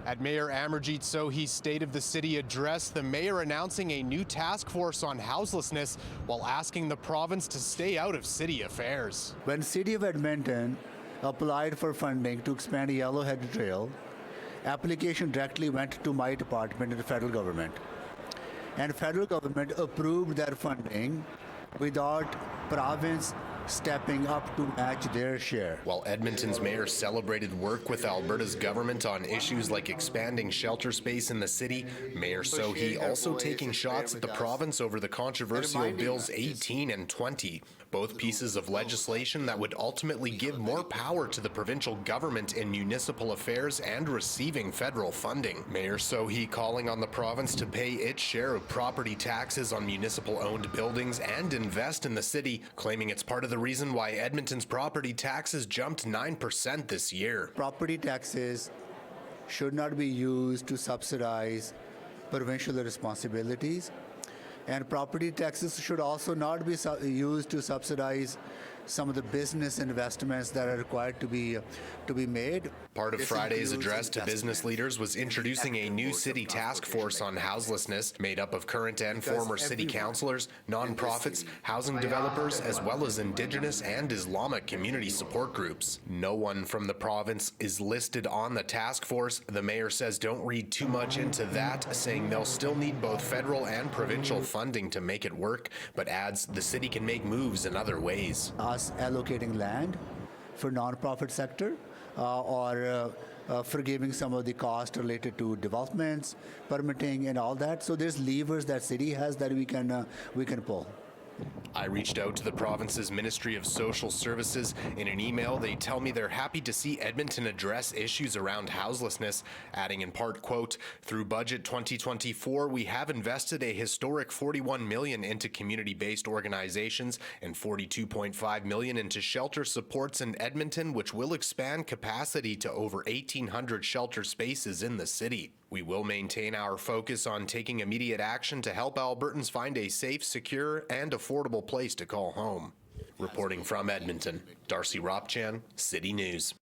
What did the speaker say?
At Mayor Amarjeet Sohi's State of the City address, the mayor announcing a new task force on houselessness while asking the province to stay out of city affairs. When City of Edmonton applied for funding to expand Yellowhead Trail, application directly went to my department in the federal government. And federal government approved that funding without province stepping up to match their share. While Edmonton's mayor celebrated work with Alberta's government on issues like expanding shelter space in the city, Mayor Sohi also taking shots at the province over the controversial Bills 18 and 20, both pieces of legislation that would ultimately give more power to the provincial government in municipal affairs and receiving federal funding. Mayor Sohi calling on the province to pay its share of property taxes on municipal-owned buildings and invest in the city, claiming it's part of the reason why Edmonton's property taxes jumped 9% this year. Property taxes should not be used to subsidize provincial responsibilities, and property taxes should also not be used to subsidize some of the business investments that are required to be made. Part of Friday's address to business leaders was introducing a new city task force on houselessness made up of current and former city councillors, nonprofits, housing developers, as well as Indigenous and Islamic community support groups. No one from the province is listed on the task force. The mayor says don't read too much into that, saying they'll still need both federal and provincial funding to make it work, but adds the city can make moves in other ways. Us allocating land for nonprofit sector or forgiving some of the cost related to developments, permitting and all that. So there's levers that city has that we can pull. I reached out to the province's Ministry of Social Services. In an email, they tell me they're happy to see Edmonton address issues around houselessness, adding in part, quote, through budget 2024, we have invested a historic $41 million into community-based organizations and $42.5 million into shelter supports in Edmonton, which will expand capacity to over 1,800 shelter spaces in the city. We will maintain our focus on taking immediate action to help Albertans find a safe, secure, and affordable place to call home. Reporting from Edmonton, Darcy Ropchan, City News.